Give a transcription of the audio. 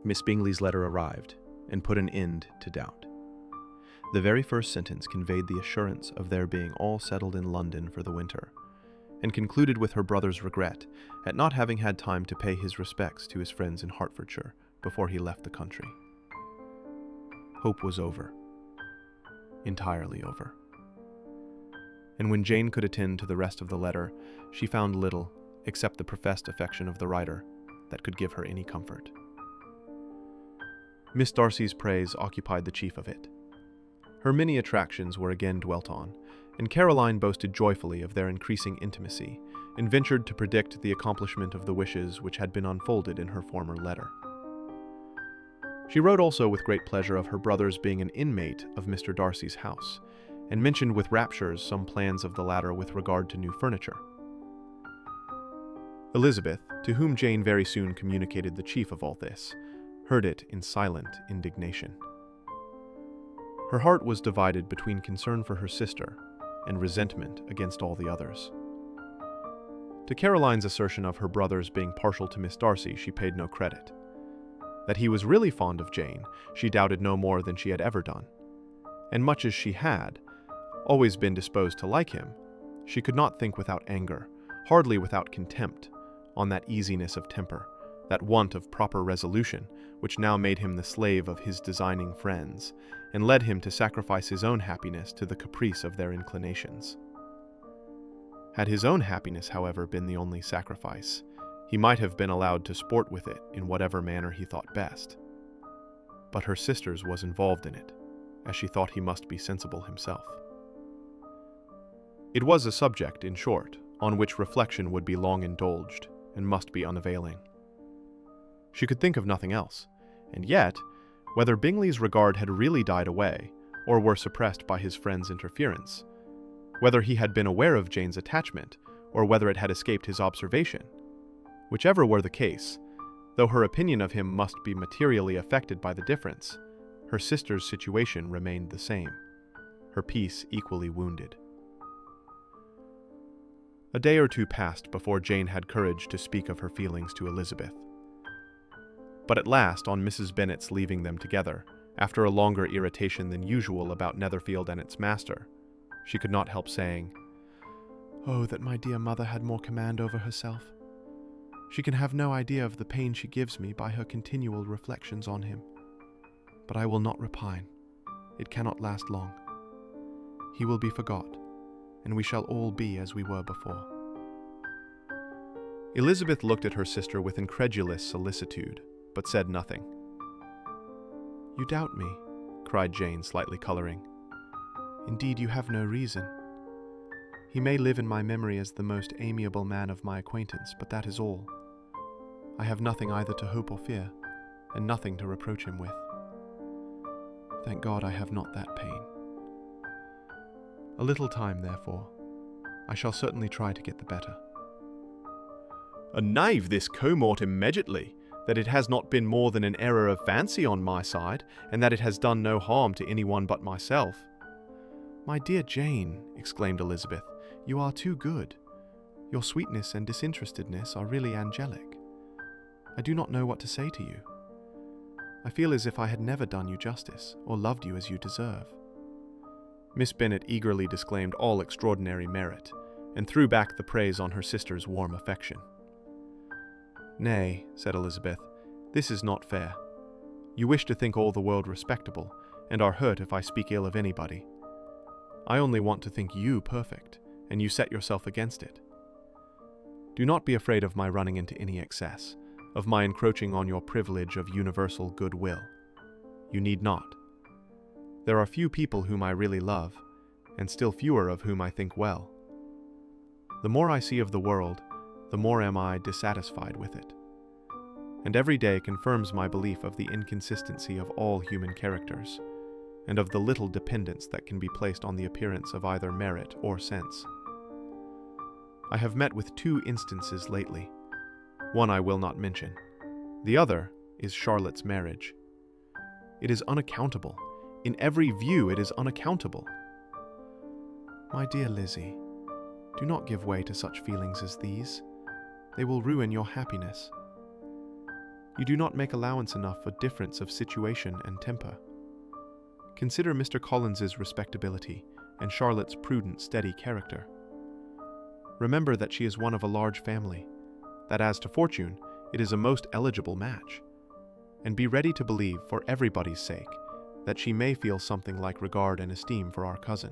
Miss Bingley's letter arrived and put an end to doubt. The very first sentence conveyed the assurance of their being all settled in London for the winter, and concluded with her brother's regret at not having had time to pay his respects to his friends in Hertfordshire before he left the country. Hope was over. Entirely over. And when Jane could attend to the rest of the letter, she found little, except the professed affection of the writer, that could give her any comfort. Miss Darcy's praise occupied the chief of it. Her many attractions were again dwelt on, and Caroline boasted joyfully of their increasing intimacy, and ventured to predict the accomplishment of the wishes which had been unfolded in her former letter. She wrote also with great pleasure of her brother's being an inmate of Mr. Darcy's house, and mentioned with raptures some plans of the latter with regard to new furniture. Elizabeth, to whom Jane very soon communicated the chief of all this, heard it in silent indignation. Her heart was divided between concern for her sister and resentment against all the others. To Caroline's assertion of her brother's being partial to Miss Darcy she paid no credit. That he was really fond of Jane she doubted no more than she had ever done, and much as she had always been disposed to like him, she could not think without anger, hardly without contempt, on that easiness of temper, that want of proper resolution, which now made him the slave of his designing friends, and led him to sacrifice his own happiness to the caprice of their inclinations. Had his own happiness, however, been the only sacrifice, he might have been allowed to sport with it in whatever manner he thought best. But her sister's was involved in it, as she thought he must be sensible himself. It was a subject, in short, on which reflection would be long indulged, and must be unavailing. She could think of nothing else, and yet, whether Bingley's regard had really died away, or were suppressed by his friend's interference, whether he had been aware of Jane's attachment, or whether it had escaped his observation, whichever were the case, though her opinion of him must be materially affected by the difference, her sister's situation remained the same, her peace equally wounded. A day or two passed before Jane had courage to speak of her feelings to Elizabeth. But at last, on Mrs. Bennet's leaving them together, after a longer irritation than usual about Netherfield and its master, she could not help saying, "Oh, that my dear mother had more command over herself. She can have no idea of the pain she gives me by her continual reflections on him. But I will not repine. It cannot last long. He will be forgot, and we shall all be as we were before." Elizabeth looked at her sister with incredulous solicitude, but said nothing. "You doubt me," cried Jane, slightly coloring. "Indeed, you have no reason. He may live in my memory as the most amiable man of my acquaintance, but that is all. I have nothing either to hope or fear, and nothing to reproach him with. Thank God I have not that pain. A little time, therefore. I shall certainly try to get the better." "A knave this commort immediately, that it has not been more than an error of fancy on my side, and that it has done no harm to anyone but myself." "My dear Jane," exclaimed Elizabeth, "you are too good. Your sweetness and disinterestedness are really angelic. I do not know what to say to you. I feel as if I had never done you justice, or loved you as you deserve." Miss Bennet eagerly disclaimed all extraordinary merit, and threw back the praise on her sister's warm affection. "Nay," said Elizabeth, "this is not fair. You wish to think all the world respectable, and are hurt if I speak ill of anybody. I only want to think you perfect, and you set yourself against it. Do not be afraid of my running into any excess, of my encroaching on your privilege of universal goodwill. You need not. There are few people whom I really love, and still fewer of whom I think well. The more I see of the world, the more am I dissatisfied with it. And every day confirms my belief of the inconsistency of all human characters, and of the little dependence that can be placed on the appearance of either merit or sense. I have met with 2 instances lately. One I will not mention. The other is Charlotte's marriage. It is unaccountable. In every view it is unaccountable." "My dear Lizzie, do not give way to such feelings as these. They will ruin your happiness." You do not make allowance enough for difference of situation and temper. Consider Mr. Collins's respectability and Charlotte's prudent, steady character. Remember that she is one of a large family, that as to fortune, it is a most eligible match, and be ready to believe, for everybody's sake, that she may feel something like regard and esteem for our cousin.